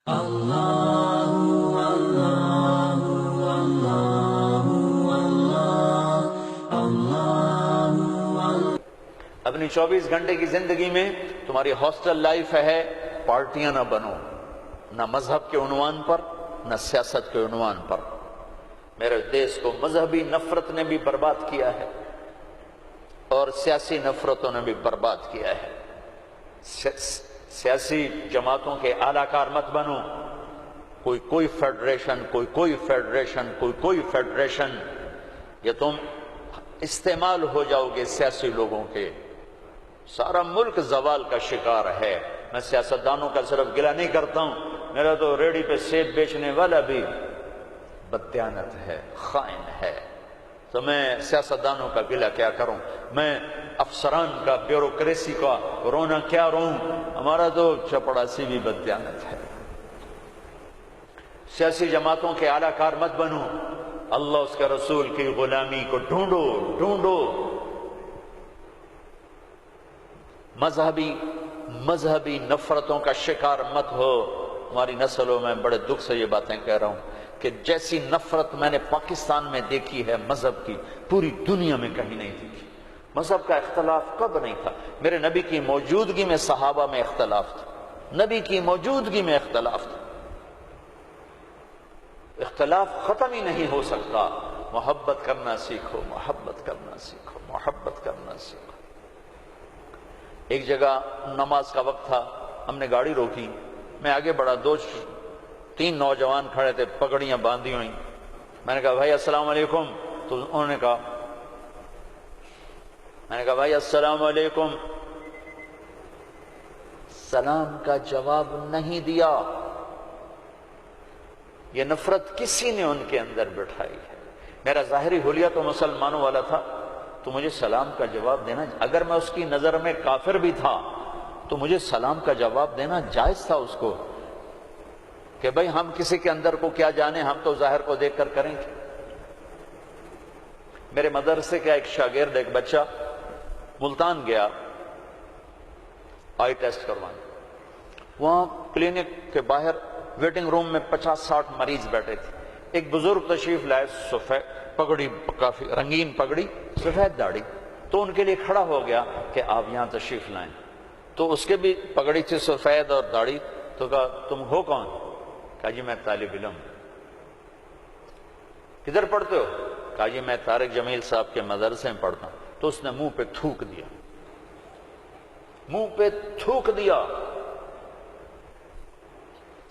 اپنی 24 گھنٹے کی زندگی میں تمہاری ہاسٹل لائف ہے، پارٹیاں نہ بنو، نہ مذہب کے عنوان پر نہ سیاست کے عنوان پر۔ میرے دیش کو مذہبی نفرت نے بھی برباد کیا ہے اور سیاسی نفرتوں نے بھی برباد کیا ہے۔ سیاسی جماعتوں کے اعلی کار مت بنو، کوئی فیڈریشن، کوئی فیڈریشن، یا تم استعمال ہو جاؤ گے سیاسی لوگوں کے۔ سارا ملک زوال کا شکار ہے۔ میں سیاستدانوں کا صرف گلہ نہیں کرتا ہوں، میرا تو ریڑھی پہ سیب بیچنے والا بھی بددیانت ہے، خائن ہے، تو میں سیاستدانوں کا گلہ کیا کروں؟ میں افسران کا، بیوروکریسی کا رونا کیا روں؟ ہمارا تو چپڑاسی بھی بددیانت ہے۔ سیاسی جماعتوں کے اعلی کار مت بنو، اللہ اس کے رسول کی غلامی کو ڈھونڈو۔ مذہبی نفرتوں کا شکار مت ہو۔ ہماری نسلوں میں بڑے دکھ سے یہ باتیں کہہ رہا ہوں کہ جیسی نفرت میں نے پاکستان میں دیکھی ہے مذہب کی، پوری دنیا میں کہیں نہیں دیکھی۔ مذہب کا اختلاف کب نہیں تھا؟ میرے نبی کی موجودگی میں صحابہ میں اختلاف تھا، نبی کی موجودگی میں اختلاف تھا۔ اختلاف ختم ہی نہیں ہو سکتا۔ محبت کرنا سیکھو، محبت کرنا سیکھو، محبت کرنا سیکھو۔ ایک جگہ نماز کا وقت تھا، ہم نے گاڑی روکی، میں آگے بڑھا، تین نوجوان کھڑے تھے، پگڑیاں باندھی ہوئی۔ میں نے کہا بھائی السلام علیکم، تو انہوں نے کہا، میں نے کہا بھائی السلام علیکم، سلام کا جواب نہیں دیا۔ یہ نفرت کسی نے ان کے اندر بٹھائی ہے۔ میرا ظاہری حلیہ تو مسلمانوں والا تھا، تو مجھے سلام کا جواب دینا، اگر میں اس کی نظر میں کافر بھی تھا تو مجھے سلام کا جواب دینا جائز تھا اس کو، کہ بھئی ہم کسی کے اندر کو کیا جانے، ہم تو ظاہر کو دیکھ کر کریں گے۔ میرے مدرسے کا ایک شاگرد، ایک بچہ ملتان گیا آئی ٹیسٹ کروانے، وہاں کلینک کے باہر ویٹنگ روم میں 50-60 مریض بیٹھے تھے۔ ایک بزرگ تشریف لائے، سفید پگڑی، کافی رنگین پگڑی، سفید داڑھی، تو ان کے لیے کھڑا ہو گیا کہ آپ یہاں تشریف لائیں۔ تو اس کے بھی پگڑی تھی سفید اور داڑھی، تو کہا تم ہو کون؟ کہا جی میں طالب علم۔ کدھر پڑھتے ہو؟ کہا جی میں طارق جمیل صاحب کے مدرسے میں پڑھتا ہوں۔ تو اس نے منہ پہ تھوک دیا، منہ پہ تھوک دیا۔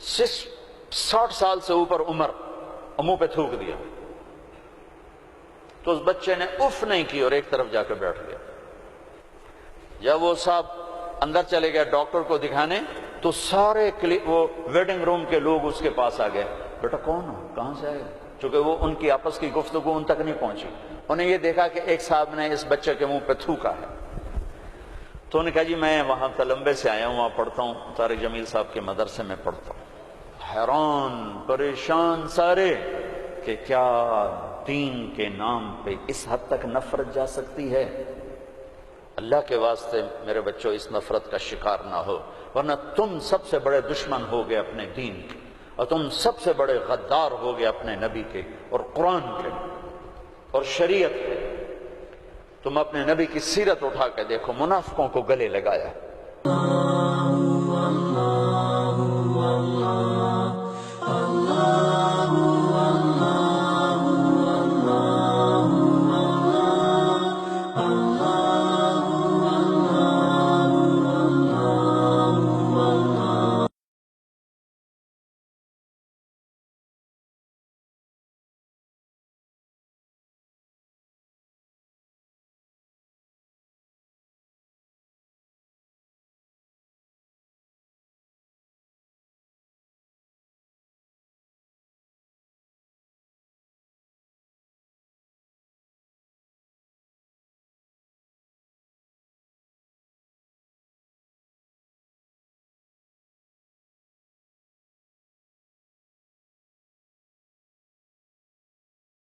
60 سال سے اوپر عمر، اور منہ پہ تھوک دیا۔ تو اس بچے نے اف نہیں کی اور ایک طرف جا کے بیٹھ گیا۔ جب وہ صاحب اندر چلے گئے ڈاکٹر کو دکھانے، تو سارے وہ ویٹنگ روم کے لوگ اس کے پاس آ گئے، بیٹا کون ہو، کہاں سے آئے؟ چونکہ وہ ان کی آپس کی گفتگو ان تک نہیں پہنچی، انہیں یہ دیکھا کہ ایک صاحب نے اس بچے کے منہ پہ تھوکا ہے۔ تو انہوں نے کہا جی میں وہاں تلمبے سے آیا ہوں، وہاں پڑھتا ہوں، طارق جمیل صاحب کے مدرسے میں پڑھتا ہوں۔ حیران پریشان سارے کہ کیا دین کے نام پہ اس حد تک نفرت جا سکتی ہے؟ اللہ کے واسطے میرے بچوں اس نفرت کا شکار نہ ہو، ورنہ تم سب سے بڑے دشمن ہو گئے اپنے دین کے، اور تم سب سے بڑے غدار ہو گئے اپنے نبی کے اور قرآن کے اور شریعت کے۔ تم اپنے نبی کی سیرت اٹھا کے دیکھو، منافقوں کو گلے لگایا۔